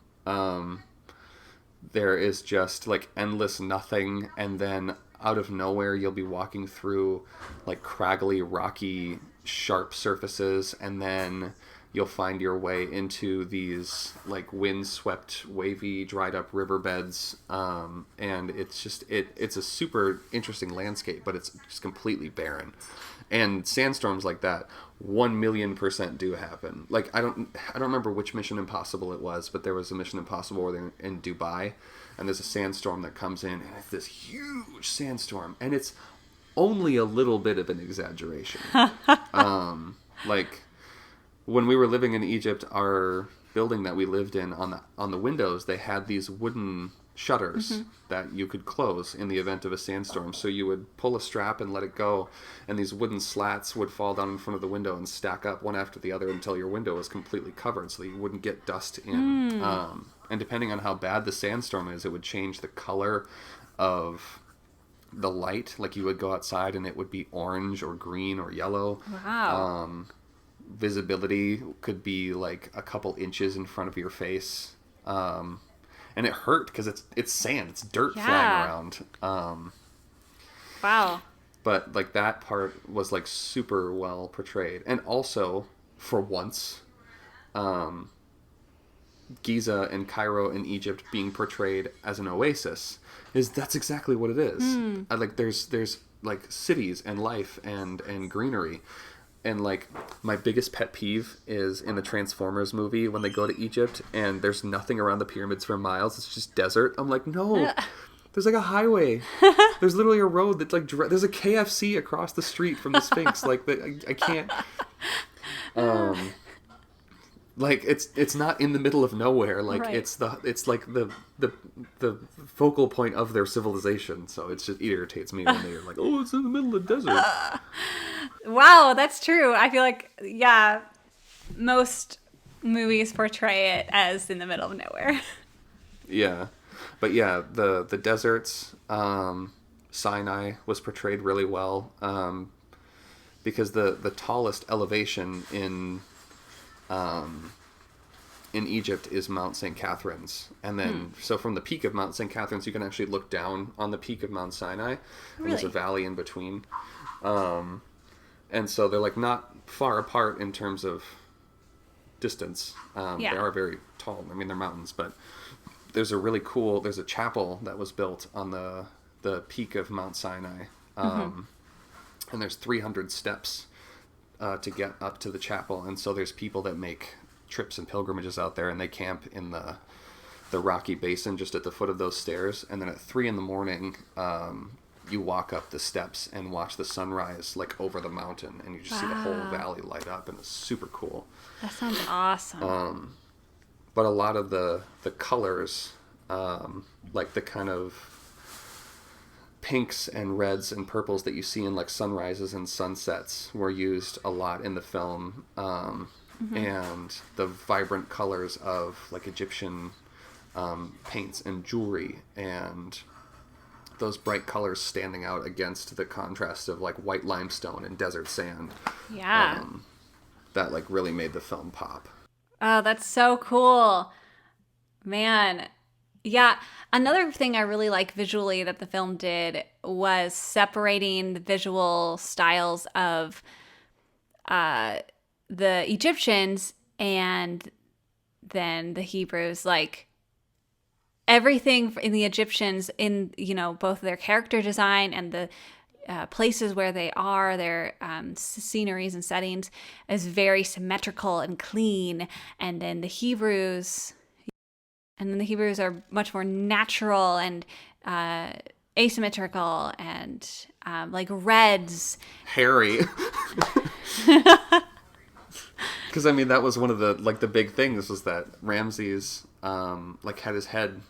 Speaker 2: There is just like endless nothing, and then out of nowhere you'll be walking through like craggly, rocky, sharp surfaces, and then you'll find your way into these like windswept, wavy, dried up riverbeds, and it's just it's a super interesting landscape, but it's just completely barren. And sandstorms like that 1,000,000% do happen. Like I don't remember which Mission Impossible it was, but there was a Mission Impossible where they're in Dubai, and there's a sandstorm that comes in, and it's this huge sandstorm, and it's only a little bit of an exaggeration. Like when we were living in Egypt, our building that we lived in, on the windows, they had these wooden shutters that you could close in the event of a sandstorm. So you would pull a strap and let it go, and these wooden slats would fall down in front of the window and stack up one after the other until your window was completely covered, so that you wouldn't get dust in. And depending on how bad the sandstorm is, it would change the color of the light. Like you would go outside and it would be orange or green or yellow.
Speaker 1: Wow.
Speaker 2: Visibility could be like a couple inches in front of your face. And it hurt because it's sand, it's dirt flying around.
Speaker 1: Wow.
Speaker 2: But like that part was like super well portrayed, and also for once, Giza and Cairo in Egypt being portrayed as an oasis that's exactly what it is. Like there's like cities and life and greenery. And, like, my biggest pet peeve is in the Transformers movie when they go to Egypt and there's nothing around the pyramids for miles. It's just desert. I'm like, no. There's, like, a highway. There's literally a road that's, like, there's a KFC across the street from the Sphinx. Like, I can't... like, it's not in the middle of nowhere. Like,
Speaker 1: right.
Speaker 2: It's like the focal point of their civilization. So it irritates me when they're like, oh, it's in the middle of the desert.
Speaker 1: Wow, that's true. I feel like, yeah, most movies portray it as in the middle of nowhere.
Speaker 2: Yeah. But yeah, the deserts, Sinai was portrayed really well, because the tallest elevation in Egypt is Mount St. Catherine's. And then, so from the peak of Mount St. Catherine's, you can actually look down on the peak of Mount Sinai.
Speaker 1: Really?
Speaker 2: And there's a valley in between. And so they're like not far apart in terms of distance. They are very tall. I mean, they're mountains, but there's a chapel that was built on the peak of Mount Sinai, and there's 300 steps to get up to the chapel, and so there's people that make trips and pilgrimages out there, and they camp in the rocky basin just at the foot of those stairs, and then at 3 a.m, you walk up the steps and watch the sunrise like over the mountain, and you just see the whole valley light up, and it's super cool.
Speaker 1: That sounds awesome.
Speaker 2: But a lot of the colors, like the kind of pinks and reds and purples that you see in like sunrises and sunsets, were used a lot in the film, and the vibrant colors of like Egyptian paints and jewelry, and those bright colors standing out against the contrast of like white limestone and desert sand.
Speaker 1: Yeah.
Speaker 2: That like really made the film pop.
Speaker 1: Oh, that's so cool. Man. Yeah. Another thing I really like visually that the film did was separating the visual styles of the Egyptians and then the Hebrews. Like, everything in the Egyptians, in, both their character design and the places where they are, their sceneries and settings, is very symmetrical and clean. And then the Hebrews are much more natural and asymmetrical and like reds.
Speaker 2: Hairy. Because that was one of the big things, was that Ramses had his head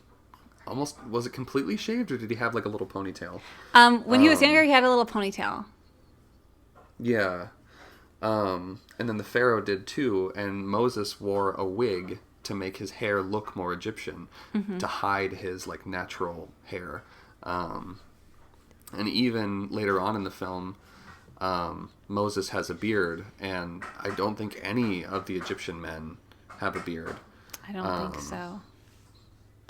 Speaker 2: almost, was it completely shaved, or did he have like a little ponytail?
Speaker 1: When he was younger, he had a little ponytail.
Speaker 2: Yeah. And then the Pharaoh did too, and Moses wore a wig to make his hair look more Egyptian, to hide his like natural hair. And even later on in the film, Moses has a beard, and I don't think any of the Egyptian men have a beard.
Speaker 1: I don't think so.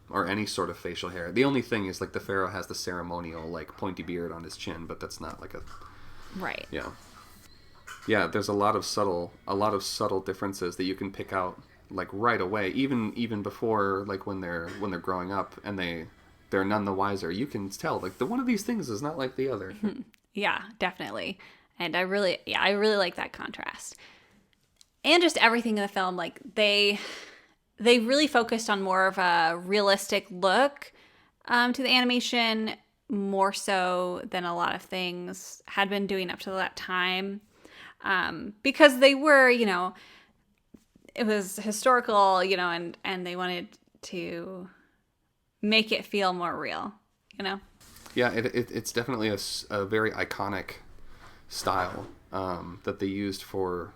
Speaker 2: Or any sort of facial hair. The only thing is like the Pharaoh has the ceremonial like pointy beard on his chin, but that's not like a...
Speaker 1: Right.
Speaker 2: Yeah. Yeah, there's a lot of subtle differences that you can pick out like right away, even before, like when they're growing up and they're none the wiser. You can tell like the one of these things is not like the other.
Speaker 1: Yeah, definitely. And I really like that contrast. And just everything in the film, like they really focused on more of a realistic look to the animation, more so than a lot of things had been doing up to that time. Because they were, it was historical, and they wanted to make it feel more real,
Speaker 2: Yeah, it's definitely a very iconic style that they used for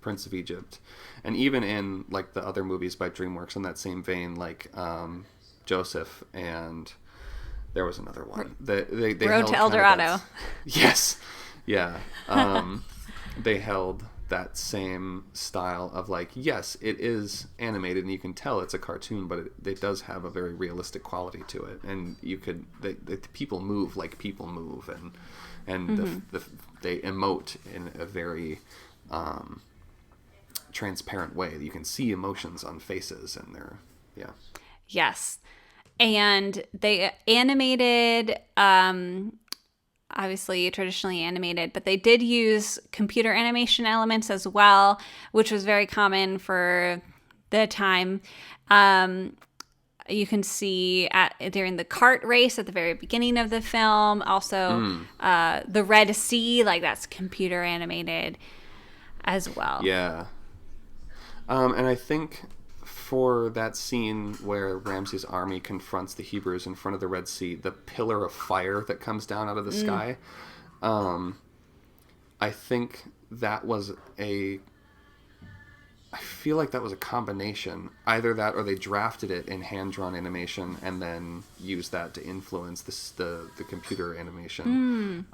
Speaker 2: Prince of Egypt, and even in like the other movies by DreamWorks in that same vein, like Joseph, and there was another one. They
Speaker 1: Road to El Dorado.
Speaker 2: Yes, yeah. They held that same style of like, yes, it is animated and you can tell it's a cartoon, but it does have a very realistic quality to it, and the people move like people move, and they emote in a very transparent way. You can see emotions on faces, and
Speaker 1: Yes. And they animated, obviously traditionally animated, but they did use computer animation elements as well, which was very common for the time. You can see during the cart race at the very beginning of the film, also the Red Sea, like that's computer animated as well.
Speaker 2: Yeah. And I think for that scene where Ramses' army confronts the Hebrews in front of the Red Sea, the pillar of fire that comes down out of the sky, I think that was I feel like that was a combination. Either that, or they drafted it in hand-drawn animation and then used that to influence the computer animation.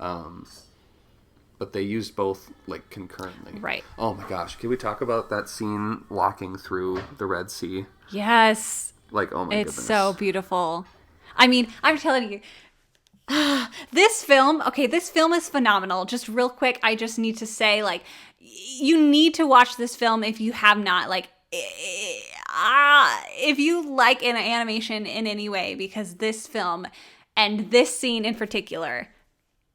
Speaker 2: But they used both like concurrently.
Speaker 1: Right.
Speaker 2: Oh my gosh. Can we talk about that scene walking through the Red Sea?
Speaker 1: Yes.
Speaker 2: Like, oh my goodness.
Speaker 1: It's so beautiful. I mean, I'm telling you, this film is phenomenal. Just real quick, I just need to say, like, you need to watch this film if you have not. Like, if you like an animation in any way, because this film and this scene in particular,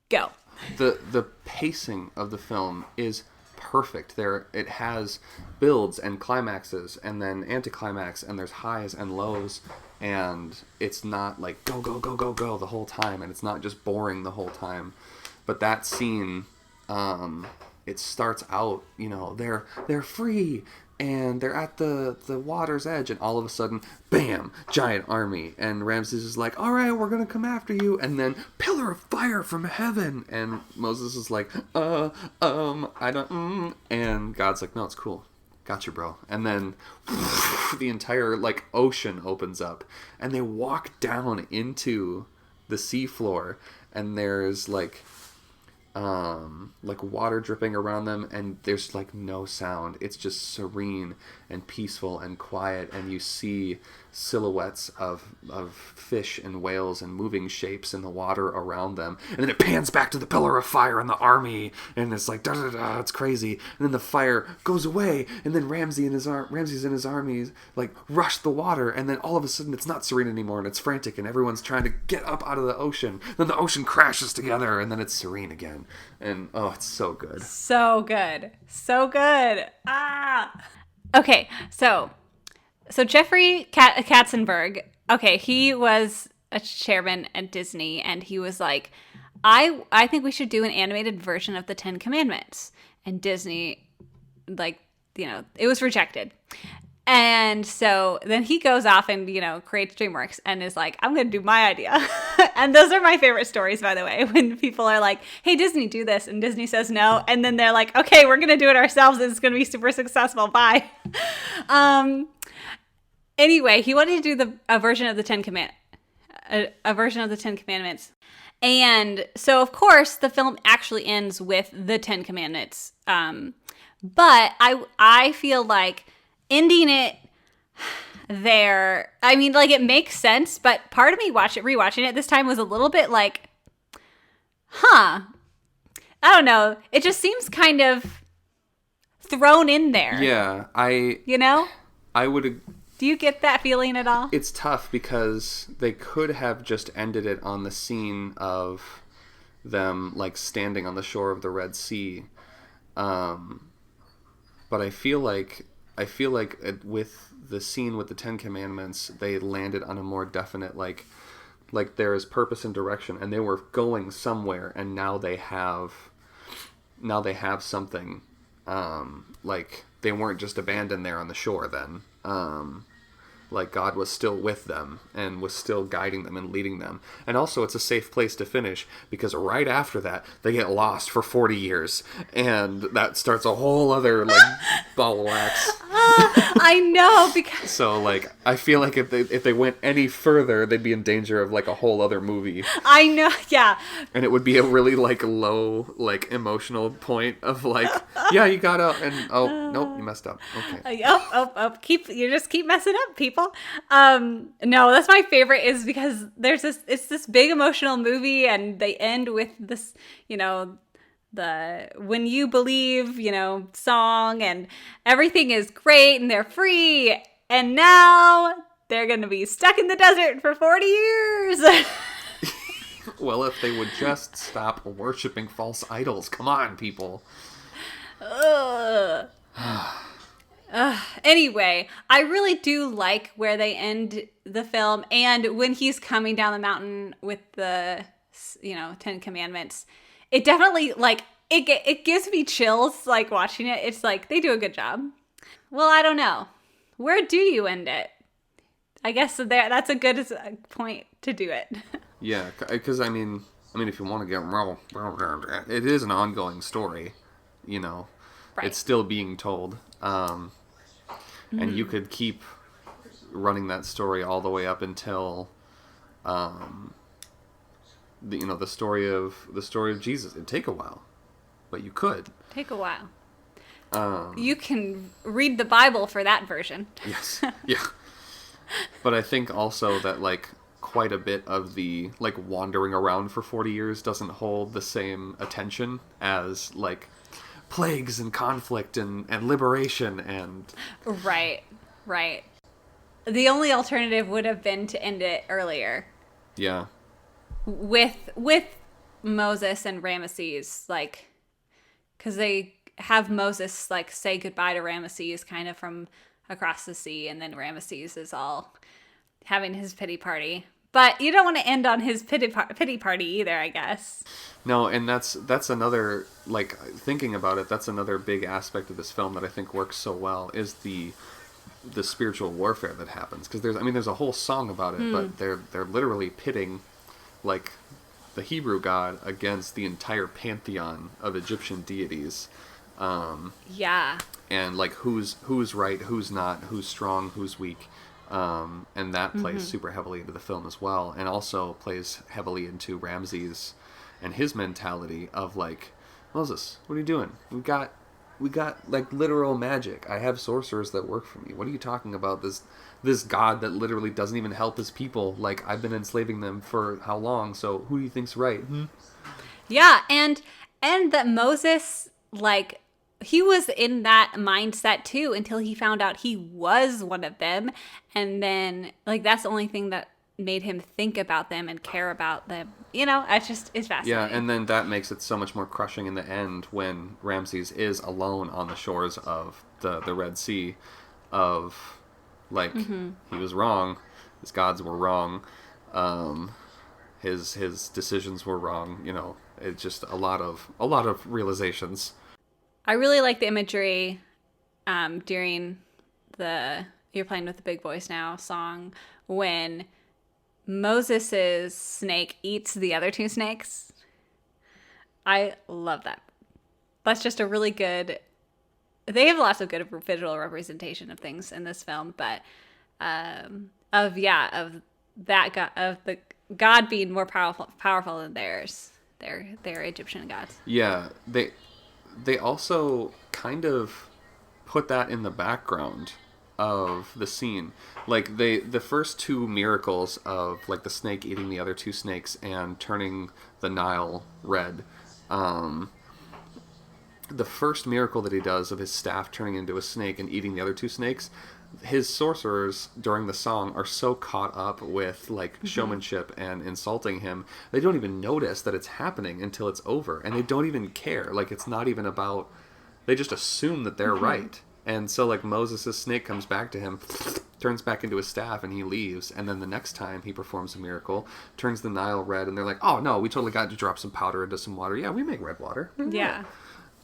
Speaker 1: go.
Speaker 2: The pacing of the film is perfect. It has builds and climaxes and then anticlimax, and there's highs and lows, and it's not like go go go go go the whole time, and it's not just boring the whole time. But that scene, it starts out, they're free and they're at the water's edge, and all of a sudden, bam, giant army, and Ramses is like, all right, we're gonna come after you, and then pillar of fire from heaven, and Moses is like, I don't, and God's like, no, it's cool, got you, bro. And then the entire ocean opens up, and they walk down into the seafloor, and there's water dripping around them, and there's no sound. It's just serene and peaceful and quiet, and you see silhouettes of fish and whales and moving shapes in the water around them, and then it pans back to the pillar of fire and the army, and it's like da da da, it's crazy, and then the fire goes away, and then Ramses and his armies rush the water, and then all of a sudden it's not serene anymore, and it's frantic, and everyone's trying to get up out of the ocean. Then the ocean crashes together, and then it's serene again, and it's so good.
Speaker 1: So good. Okay, so Jeffrey Katzenberg, okay, he was a chairman at Disney, and he was like, I think we should do an animated version of the 10 Commandments. And Disney, it was rejected. And so then he goes off and, creates Dreamworks and is like, I'm going to do my idea. And those are my favorite stories, by the way, when people are like, hey, Disney, do this. And Disney says no. And then they're like, okay, we're going to do it ourselves. It's going to be super successful. Bye. Anyway, he wanted to do a version of the 10 Commandments. And so, of course, the film actually ends with the 10 Commandments. But I feel like ending it there, I mean, it makes sense, but part of me rewatching it this time was a little bit like, I don't know. It just seems kind of thrown in there.
Speaker 2: Yeah, I would.
Speaker 1: Do you get that feeling at all?
Speaker 2: It's tough because they could have just ended it on the scene of them standing on the shore of the Red Sea. But I feel like with the scene with the 10 Commandments, they landed on a more definite there is purpose and direction, and they were going somewhere, and now they have something. They weren't just abandoned there on the shore then. God was still with them and was still guiding them and leading them. And also it's a safe place to finish, because right after that they get lost for 40 years, and that starts a whole other ball of wax.
Speaker 1: I know, because
Speaker 2: so I feel like if they went any further, they'd be in danger of a whole other movie.
Speaker 1: I know, yeah.
Speaker 2: And it would be a really low emotional point of yeah, you gotta, and nope, you messed up. Okay.
Speaker 1: You just keep messing up, people. No, that's my favorite, is because it's this big emotional movie, and they end with this, the When You Believe, song, and everything is great, and they're free, and now they're gonna be stuck in the desert for 40 years.
Speaker 2: Well, if they would just stop worshiping false idols. Come on, people.
Speaker 1: Anyway, I really do like where they end the film, and when he's coming down the mountain with the 10 Commandments, it definitely it gives me chills watching it. It's they do a good job. Well, I don't know, where do you end it? I guess that's a good point to do it.
Speaker 2: Yeah, because I mean if you want to get real, it is an ongoing story, Right. It's still being told. And you could keep running that story all the way up until, the story of Jesus. It'd take a while, but you could
Speaker 1: take a while. You can read the Bible for that version.
Speaker 2: Yes, yeah. But I think also that quite a bit of the wandering around for 40 years doesn't hold the same attention as plagues and conflict and liberation and
Speaker 1: right the only alternative would have been to end it earlier.
Speaker 2: Yeah.
Speaker 1: With Moses and Ramesses, like, because they have Moses like say goodbye to Ramesses kind of from across the sea, and then Ramesses is all having his pity party. But you don't want to end on his pity party either, I guess.
Speaker 2: No, and that's another, like, thinking about it, that's another big aspect of this film that I think works so well, is the spiritual warfare that happens. Because there's a whole song about it, but they're literally pitting, like, the Hebrew God against the entire pantheon of Egyptian deities.
Speaker 1: Yeah.
Speaker 2: And, like, who's right, who's not, who's strong, who's weak. And that plays super heavily into the film as well, and also plays heavily into Ramses and his mentality of, like, Moses, what are you doing? We got like literal magic. I have sorcerers that work for me. What are you talking about? This God that literally doesn't even help his people. Like, I've been enslaving them for how long? So who do you think's right?
Speaker 1: Yeah, and that Moses, like, he was in that mindset too until he found out he was one of them. And then, like, that's the only thing that made him think about them and care about them. You know, it's fascinating.
Speaker 2: Yeah, and then that makes it so much more crushing in the end when Ramses is alone on the shores of the Red Sea, of, like, he was wrong, his gods were wrong, his decisions were wrong, you know. It's just a lot of realizations.
Speaker 1: I really like the imagery during the You're Playing with the Big Boys Now song when Moses's snake eats the other two snakes. I love that. That's just a really good... They have lots of good visual representation of things in this film, but of the God being more powerful than theirs, their Egyptian gods.
Speaker 2: Yeah, they also kind of put that in the background of the scene. Like, the first two miracles of, like, the snake eating the other two snakes and turning the Nile red. The first miracle that he does of his staff turning into a snake and eating the other two snakes, his sorcerers during the song are so caught up with, like, showmanship and insulting him, they don't even notice that it's happening until it's over, and they don't even care. Like, it's not even about... They just assume that they're right. And so, like, Moses' snake comes back to him, turns back into a staff, and he leaves. And then the next time he performs a miracle, turns the Nile red, and they're like, oh, no, we totally got to drop some powder into some water. Yeah, we make red water.
Speaker 1: Yeah.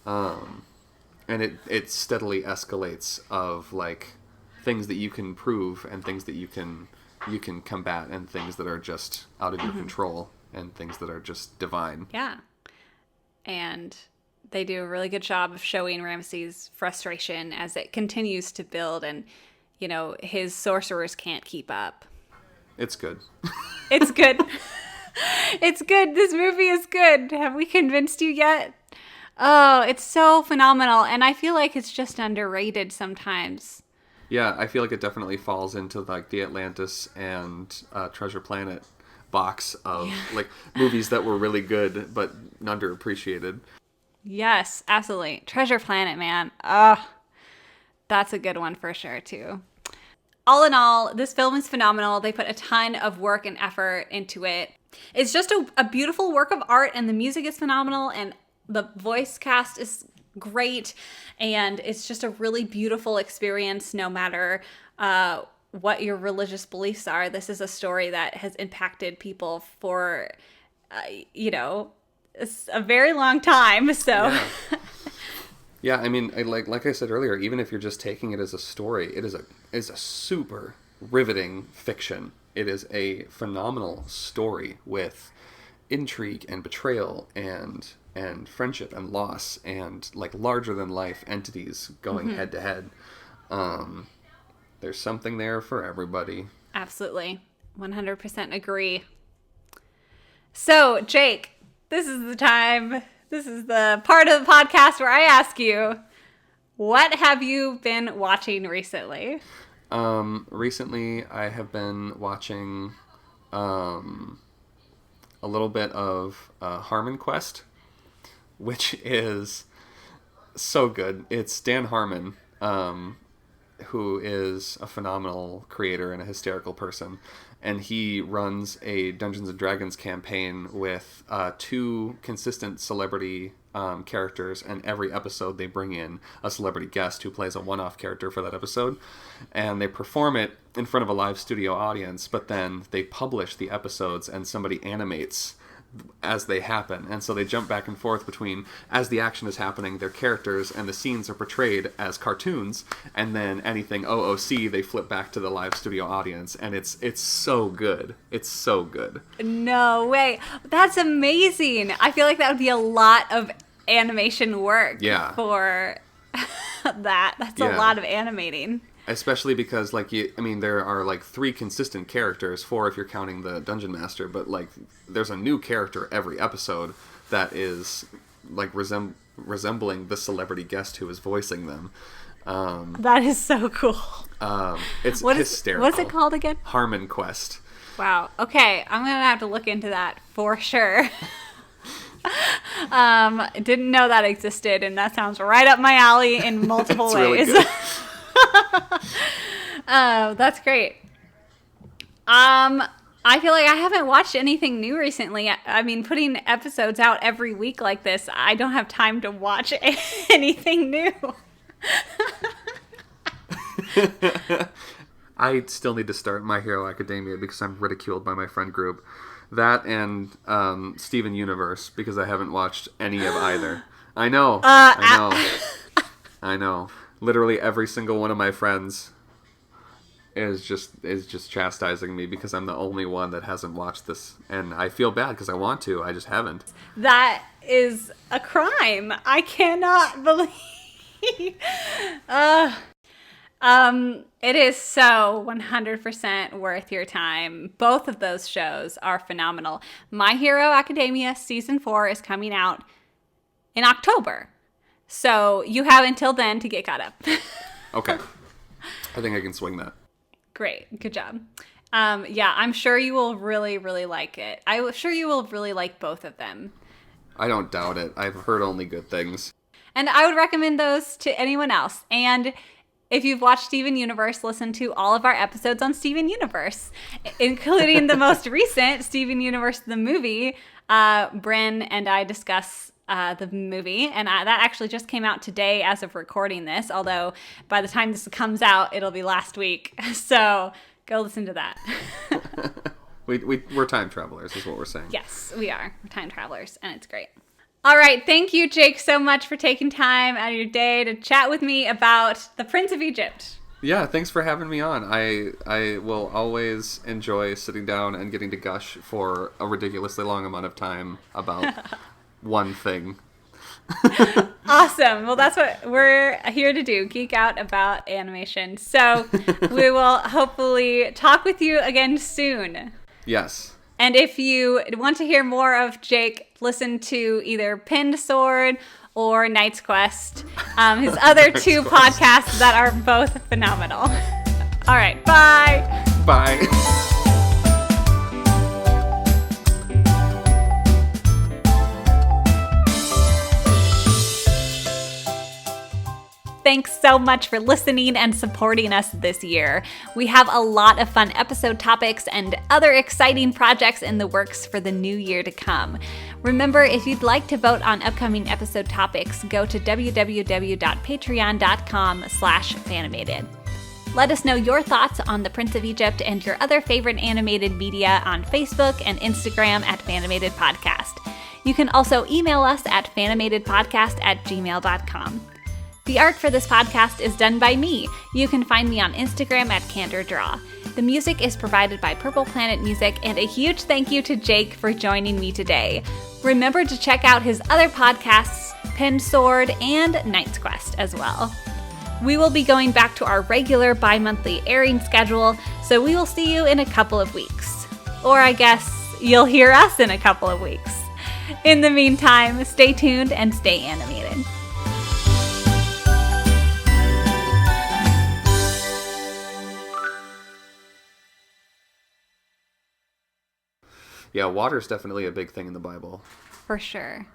Speaker 2: And it steadily escalates of, like, things that you can prove and things that you can combat and things that are just out of your control and things that are just divine.
Speaker 1: Yeah. And they do a really good job of showing Ramses' frustration as it continues to build, and, you know, his sorcerers can't keep up.
Speaker 2: It's good.
Speaker 1: It's good. It's good. This movie is good. Have we convinced you yet? Oh, it's so phenomenal. And I feel like it's just underrated sometimes.
Speaker 2: Yeah, I feel like it definitely falls into, like, the Atlantis and Treasure Planet box of like movies that were really good but underappreciated.
Speaker 1: Yes, absolutely. Treasure Planet, man. That's a good one for sure too. All in all, this film is phenomenal. They put a ton of work and effort into it. It's just a beautiful work of art, and the music is phenomenal, and the voice cast is great, and it's just a really beautiful experience no matter what your religious beliefs are. This is a story that has impacted people for, a very long time. So,
Speaker 2: yeah. I mean, like I said earlier, even if you're just taking it as a story, it is a super riveting fiction. It is a phenomenal story with intrigue and betrayal and friendship and loss and like larger than life entities going head to head. There's something there for everybody.
Speaker 1: Absolutely. 100% agree. So, Jake, this is the time. This is the part of the podcast where I ask you, what have you been watching recently?
Speaker 2: Recently, I have been watching a little bit of Harmon Quest, which is so good. It's Dan Harmon, who is a phenomenal creator and a hysterical person. And he runs a Dungeons & Dragons campaign with 2 consistent celebrity characters, and every episode they bring in a celebrity guest who plays a one-off character for that episode. And they perform it in front of a live studio audience, but then they publish the episodes and somebody animates as they happen. And so they jump back and forth between, as the action is happening, their characters and the scenes are portrayed as cartoons, and then anything OOC, they flip back to the live studio audience, and it's so good. It's so good.
Speaker 1: No way. That's amazing. I feel like that would be a lot of animation work for that. That's a lot of animating.
Speaker 2: Especially because, like, there are, like, 3 consistent characters, 4 if you're counting the Dungeon Master, but, like, there's a new character every episode that is, like, resembling the celebrity guest who is voicing them.
Speaker 1: That is so cool.
Speaker 2: It's hysterical.
Speaker 1: What's it called again?
Speaker 2: Harmon Quest.
Speaker 1: Wow. Okay, I'm going to have to look into that for sure. Didn't know that existed, and that sounds right up my alley in multiple ways. Really good. Oh, that's great. I feel like I haven't watched anything new recently. I mean, putting episodes out every week like this, I don't have time to watch anything new.
Speaker 2: I still need to start My Hero Academia because I'm ridiculed by my friend group. That and Steven Universe, because I haven't watched any of either. I know. I know. Literally every single one of my friends is just chastising me because I'm the only one that hasn't watched this, and I feel bad because I want to. I just haven't.
Speaker 1: That is a crime. I cannot believe. It is so 100% worth your time. Both of those shows are phenomenal. My Hero Academia Season 4 is coming out in October. So you have until then to get caught up.
Speaker 2: Okay. I think I can swing that.
Speaker 1: Great. Good job. Yeah, I'm sure you will really, really like it. I'm sure you will really like both of them.
Speaker 2: I don't doubt it. I've heard only good things.
Speaker 1: And I would recommend those to anyone else. And if you've watched Steven Universe, listen to all of our episodes on Steven Universe, including the most recent Steven Universe, the movie. Bryn and I discuss the movie, and that actually just came out today as of recording this, although by the time this comes out, it'll be last week. So go listen to that.
Speaker 2: We're time travelers, is what we're saying.
Speaker 1: Yes, we are. We're time travelers, and it's great. All right. Thank you, Jake, so much for taking time out of your day to chat with me about the Prince of Egypt.
Speaker 2: Yeah, thanks for having me on. I will always enjoy sitting down and getting to gush for a ridiculously long amount of time about one thing.
Speaker 1: Awesome. Well, that's what we're here to do, geek out about animation. So we will hopefully talk with you again soon.
Speaker 2: Yes.
Speaker 1: And if you want to hear more of Jake, listen to either Pinned Sword or Knight's Quest, his other two podcasts that are both phenomenal. All right. Bye.
Speaker 2: Bye.
Speaker 1: Thanks so much for listening and supporting us this year. We have a lot of fun episode topics and other exciting projects in the works for the new year to come. Remember, if you'd like to vote on upcoming episode topics, go to www.patreon.com/Fanimated. Let us know your thoughts on The Prince of Egypt and your other favorite animated media on Facebook and Instagram at Fanimated Podcast. You can also email us at fanimatedpodcast@gmail.com. The art for this podcast is done by me. You can find me on Instagram at CandorDraw. The music is provided by Purple Planet Music, and a huge thank you to Jake for joining me today. Remember to check out his other podcasts, Pinned Sword and Knight's Quest as well. We will be going back to our regular bi-monthly airing schedule, so we will see you in a couple of weeks. Or I guess you'll hear us in a couple of weeks. In the meantime, stay tuned and stay animated.
Speaker 2: Yeah, water's definitely a big thing in the Bible.
Speaker 1: For sure.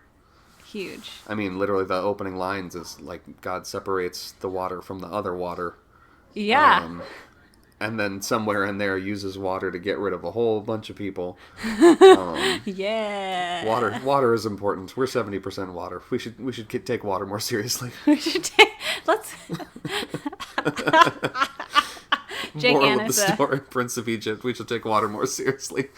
Speaker 1: Huge.
Speaker 2: I mean, literally the opening lines is like God separates the water from the other water.
Speaker 1: Yeah.
Speaker 2: And then somewhere in there uses water to get rid of a whole bunch of people.
Speaker 1: Yeah.
Speaker 2: Water is important. We're 70% water. We should take water more seriously.
Speaker 1: Let's. Jake
Speaker 2: Moral of the
Speaker 1: Annis,
Speaker 2: story: Prince of Egypt. We should take water more seriously.